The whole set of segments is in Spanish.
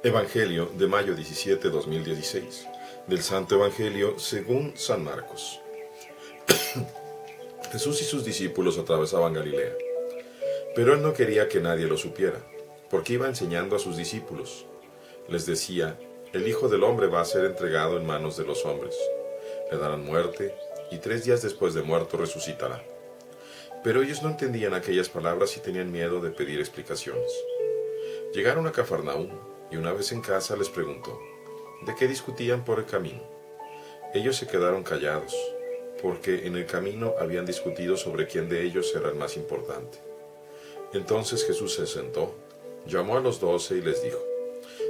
Evangelio de mayo 17, 2016, del Santo Evangelio según San Marcos. Jesús y sus discípulos atravesaban Galilea, pero él no quería que nadie lo supiera, porque iba enseñando a sus discípulos. Les decía: el Hijo del Hombre va a ser entregado en manos de los hombres. Le darán muerte, y 3 días después de muerto resucitará. Pero ellos no entendían aquellas palabras y tenían miedo de pedir explicaciones. Llegaron a Cafarnaúm, y una vez en casa les preguntó: ¿de qué discutían por el camino? Ellos se quedaron callados, porque en el camino habían discutido sobre quién de ellos era el más importante. Entonces Jesús se sentó, llamó a los 12 y les dijo: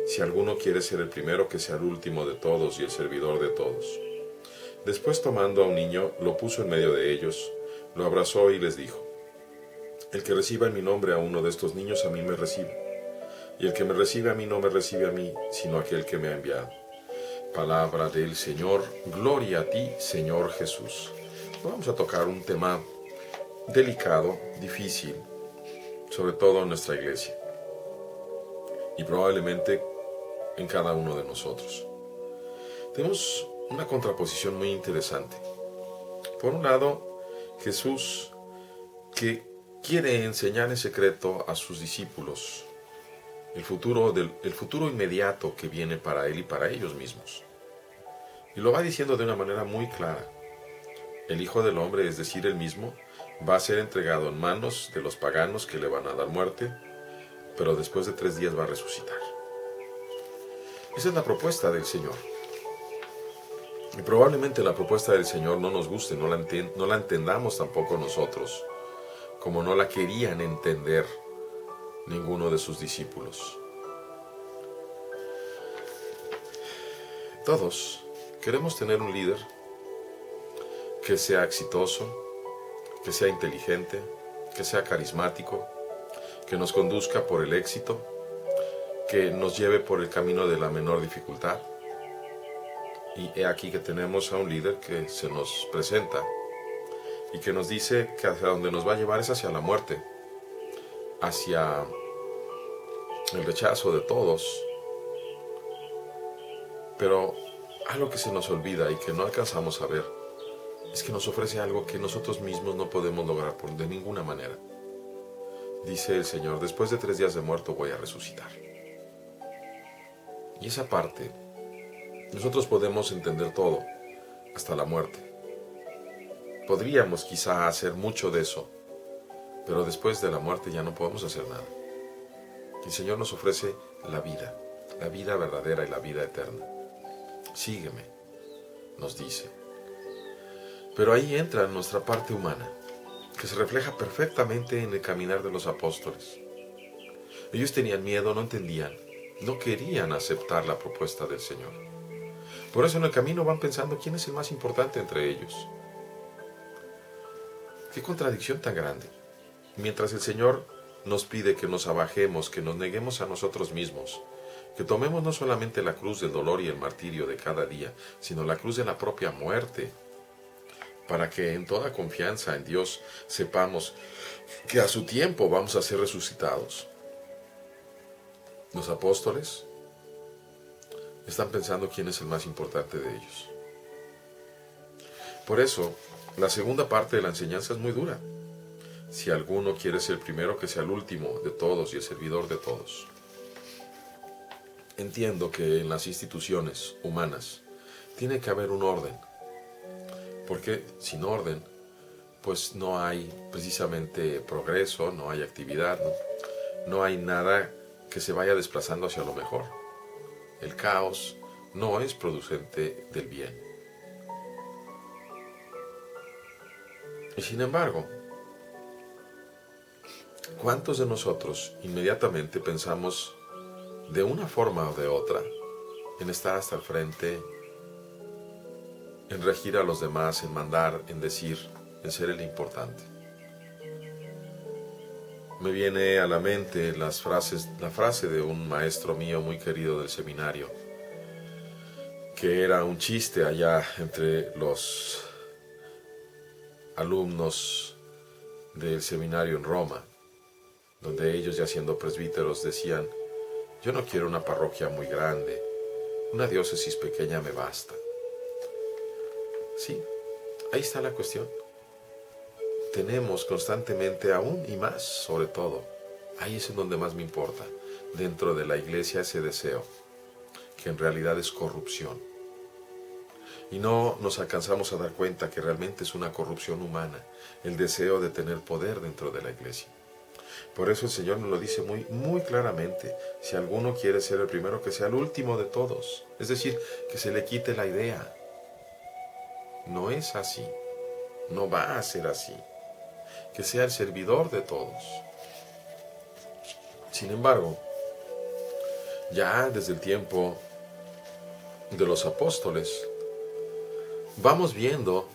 si alguno quiere ser el primero, que sea el último de todos y el servidor de todos. Después, tomando a un niño, lo puso en medio de ellos, lo abrazó y les dijo: el que reciba en mi nombre a uno de estos niños, a mí me recibe. Y el que me recibe a mí no me recibe a mí, sino a aquel que me ha enviado. Palabra del Señor. Gloria a ti, Señor Jesús. Vamos a tocar un tema delicado, difícil, sobre todo en nuestra iglesia, y probablemente en cada uno de nosotros. Tenemos una contraposición muy interesante. Por un lado, Jesús, que quiere enseñar en secreto a sus discípulos el futuro inmediato que viene para él y para ellos mismos. Y lo va diciendo de una manera muy clara. El Hijo del Hombre, es decir, él mismo, va a ser entregado en manos de los paganos que le van a dar muerte, pero después de 3 días va a resucitar. Esa es la propuesta del Señor. Y probablemente la propuesta del Señor no nos guste, no la entendamos tampoco nosotros, como no la querían entender ninguno de sus discípulos. Todos queremos tener un líder que sea exitoso, que sea inteligente, que sea carismático, que nos conduzca por el éxito, que nos lleve por el camino de la menor dificultad. Y he aquí que tenemos a un líder que se nos presenta y que nos dice que hacia donde nos va a llevar es hacia la muerte, hacia el rechazo de todos. Pero algo que se nos olvida y que no alcanzamos a ver es que nos ofrece algo que nosotros mismos no podemos lograr de ninguna manera. Dice el Señor: después de 3 días de muerto voy a resucitar. Y esa parte, nosotros podemos entender todo, hasta la muerte. Podríamos quizá hacer mucho de eso, pero después de la muerte ya no podemos hacer nada. El Señor nos ofrece la vida verdadera y la vida eterna. Sígueme, nos dice. Pero ahí entra nuestra parte humana, que se refleja perfectamente en el caminar de los apóstoles. Ellos tenían miedo, no entendían, no querían aceptar la propuesta del Señor. Por eso en el camino van pensando quién es el más importante entre ellos. Qué contradicción tan grande. Mientras el Señor nos pide que nos abajemos, que nos neguemos a nosotros mismos, que tomemos no solamente la cruz del dolor y el martirio de cada día, sino la cruz de la propia muerte, para que en toda confianza en Dios sepamos que a su tiempo vamos a ser resucitados. Los apóstoles están pensando quién es el más importante de ellos. Por eso, la segunda parte de la enseñanza es muy dura. Si alguno quiere ser el primero, que sea el último de todos y el servidor de todos. Entiendo que en las instituciones humanas tiene que haber un orden, porque sin orden, pues no hay precisamente progreso, no hay actividad, no hay nada que se vaya desplazando hacia lo mejor. El caos no es producente del bien. Y sin embargo, ¿cuántos de nosotros inmediatamente pensamos de una forma o de otra en estar hasta el frente, en regir a los demás, en mandar, en decir, en ser el importante? Me viene a la mente la frase de un maestro mío muy querido del seminario, que era un chiste allá entre los alumnos del seminario en Roma, donde ellos, ya siendo presbíteros, decían Yo no quiero una parroquia muy grande, una diócesis pequeña me basta. Sí, ahí está la cuestión. Tenemos constantemente aún y más, sobre todo, ahí es en donde más me importa, dentro de la iglesia ese deseo, que en realidad es corrupción. Y no nos alcanzamos a dar cuenta que realmente es una corrupción humana, el deseo de tener poder dentro de la iglesia. Por eso el Señor nos lo dice muy, muy claramente. Si alguno quiere ser el primero, que sea el último de todos. Es decir, que se le quite la idea. No es así. No va a ser así. Que sea el servidor de todos. Sin embargo, ya desde el tiempo de los apóstoles, vamos viendo,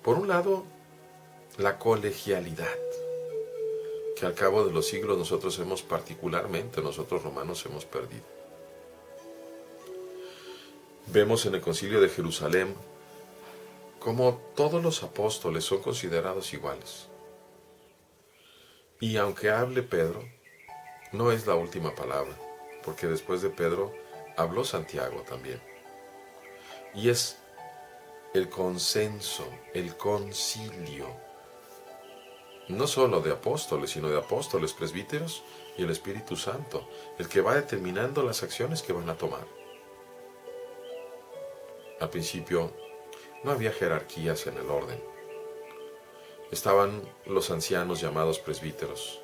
por un lado, la colegialidad, que al cabo de los siglos nosotros romanos hemos perdido. Vemos en el Concilio de Jerusalén cómo todos los apóstoles son considerados iguales. Y aunque hable Pedro, no es la última palabra, porque después de Pedro habló Santiago también. Y es el consenso, el concilio, no solo de apóstoles, sino de apóstoles, presbíteros y el Espíritu Santo, el que va determinando las acciones que van a tomar. Al principio no había jerarquías en el orden. Estaban los ancianos llamados presbíteros.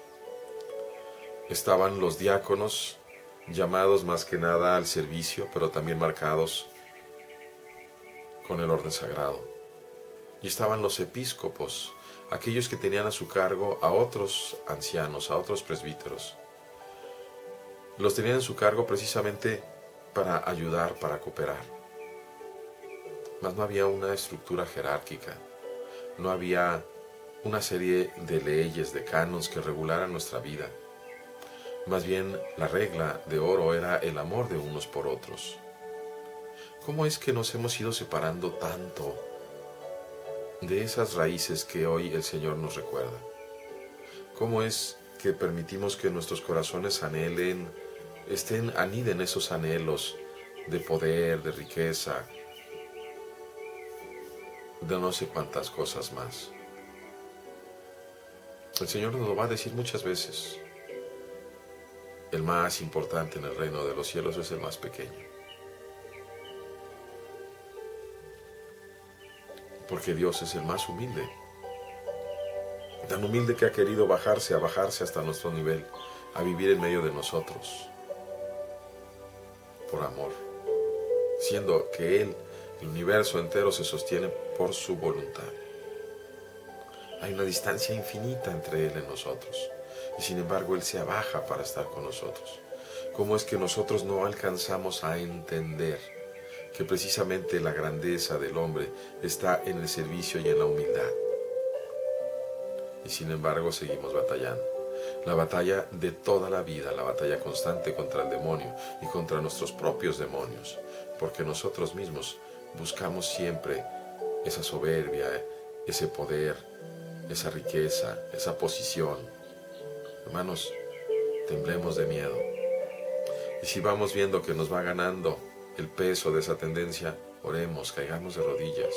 Estaban los diáconos llamados más que nada al servicio, pero también marcados con el orden sagrado. Y estaban los episcopos, aquellos que tenían a su cargo a otros ancianos, a otros presbíteros. Los tenían en su cargo precisamente para ayudar, para cooperar. Mas no había una estructura jerárquica, no había una serie de leyes, de cánones que regularan nuestra vida. Más bien, la regla de oro era el amor de unos por otros. ¿Cómo es que nos hemos ido separando tanto de esas raíces que hoy el Señor nos recuerda? ¿Cómo es que permitimos que nuestros corazones aniden esos anhelos de poder, de riqueza, de no sé cuántas cosas más? El Señor nos lo va a decir muchas veces. El más importante en el reino de los cielos es el más pequeño. Porque Dios es el más humilde. Tan humilde que ha querido bajarse hasta nuestro nivel, a vivir en medio de nosotros. Por amor. Siendo que Él, el universo entero, se sostiene por su voluntad. Hay una distancia infinita entre Él y nosotros. Y sin embargo Él se abaja para estar con nosotros. ¿Cómo es que nosotros no alcanzamos a entender que precisamente la grandeza del hombre está en el servicio y en la humildad? Y sin embargo seguimos batallando. La batalla de toda la vida, la batalla constante contra el demonio y contra nuestros propios demonios. Porque nosotros mismos buscamos siempre esa soberbia, ese poder, esa riqueza, esa posición. Hermanos, temblemos de miedo. Y si vamos viendo que nos va ganando el peso de esa tendencia, oremos, caigamos de rodillas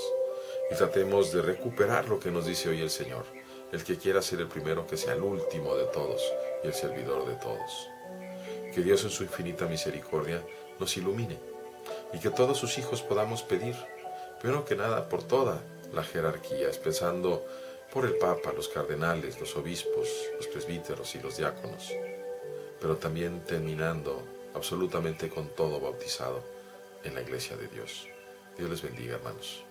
y tratemos de recuperar lo que nos dice hoy el Señor. El que quiera ser el primero, que sea el último de todos y el servidor de todos. Que Dios en su infinita misericordia nos ilumine y que todos sus hijos podamos pedir, primero que nada, por toda la jerarquía, empezando por el Papa, los cardenales, los obispos, los presbíteros y los diáconos, pero también terminando absolutamente con todo bautizado en la Iglesia de Dios. Dios les bendiga, hermanos.